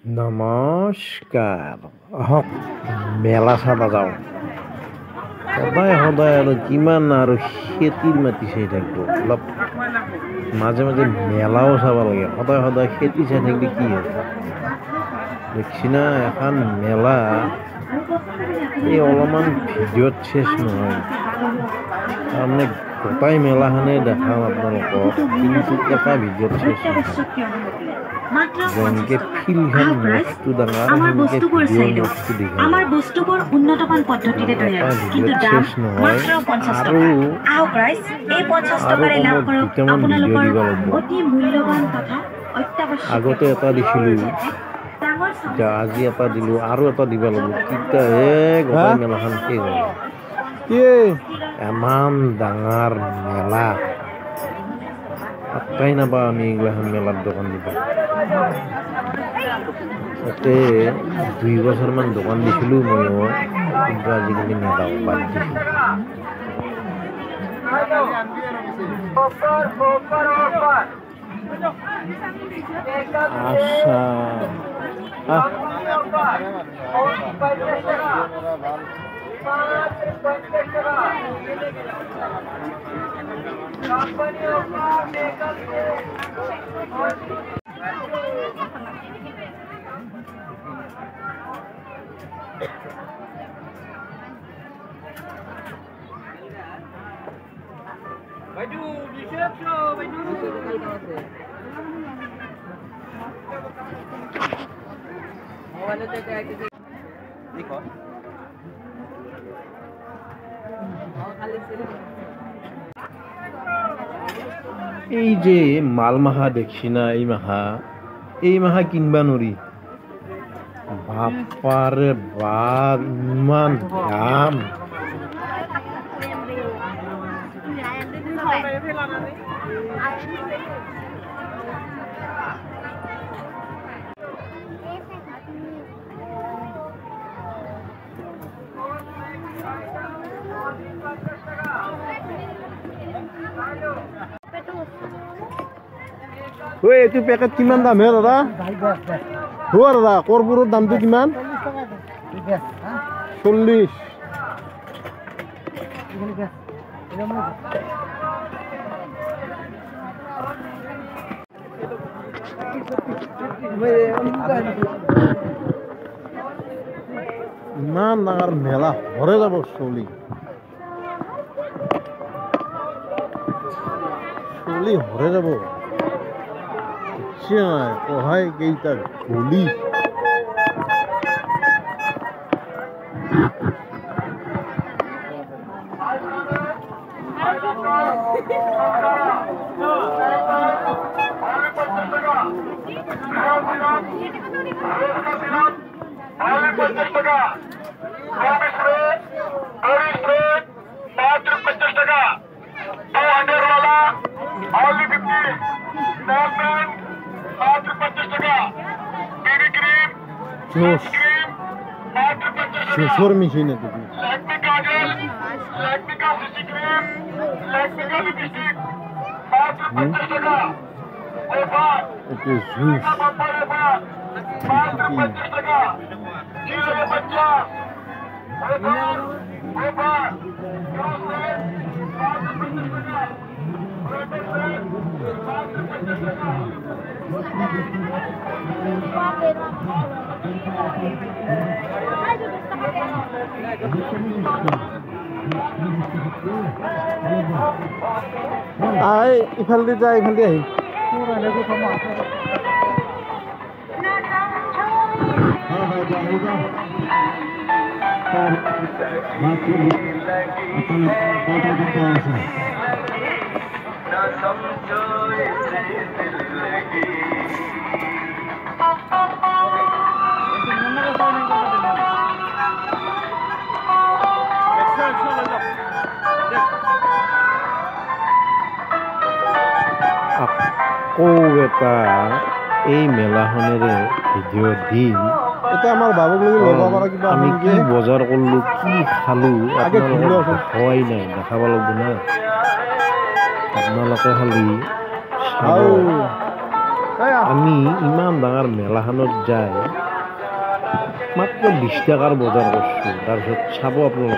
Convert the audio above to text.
নমস্কাৰ আহক মেলা চাব যাওঁ সদায় সদায় আৰু কিমান আৰু খেতিৰ মাটি চাই থাকিব অলপ মাজে মাজে মেলাও চাব লাগে সদায় সদায় খেতি চাই থাকিলে কি হ'ব দেখছি না এখন মেলা এই অলপমান ভিডিঅ'ত চেছ নহয় তাৰমানে গোটাই মেলাখনে দেখাম আপোনালোকক কিন্তু এটা ভিডিঅ'ত চেছ নহয় যেনেকে ফিল্ডখন মস্ত ডাঙৰ সেনেকে ভিডিঅ'ৰ মস্ত দীঘল আমাৰ বস্তুবোৰ উন্নতমান পদ্ধতিৰে তৈয়াৰ কিন্তু দাম মাত্ৰ 50 টকা আহক ৰাইজ এই 50 টকাৰে লাভ কৰক আপোনালোকৰ অতি মূল্যৱান তথা অত্যাৱশ্যকীয় আগতে এটা দিছিলোঁ আজি এটা দিলোঁ আৰু এটা দিব লাগিব কিটা গোটেই মেলাখন শেষ হ'ল ইমান ডাঙৰ মেলা পাত্তাই নাপাওঁ আমি এইগিলাখন মেলাৰ দোকান দিব তাতে 2 বছৰমান দোকান দিছিলোঁ ময়ো কিন্তু আজিকালি নেদাওঁ বাদ দিছোঁ এই যে মাল মাখা দেখছি না এই মাখা কিনবা নৰি বাপাৰে বাপ ইমান দাম ঐ এইটো পেকেট কিমান দাম হে দাদা দাদা কৰ্পূৰৰ দামটো কিমান 40 ইমান ডাঙৰ মেলা ভৰে যাব চলি ভৰে যাব কহাই কেইটা গলি जोशोर मिशीन है আই ইফালে যা ইফালে আহিম এটা এই মেলাখনেৰে ভিডিঅ' দিম এতিয়া আমাৰ বাবুক লৈ ল'ব পৰা কিবা আমি কি বজাৰ কৰিলোঁ কি খালোঁ আপোনালোকে হোৱাই নাই দেখাব লাগিব না আপোনালোকে খালি চাব আমি ইমান ডাঙৰ মেলাখনত যাই মাত্ৰ 20 টকাৰ বজাৰ কৰিছোঁ তাৰপিছত চাব আপোনালোকে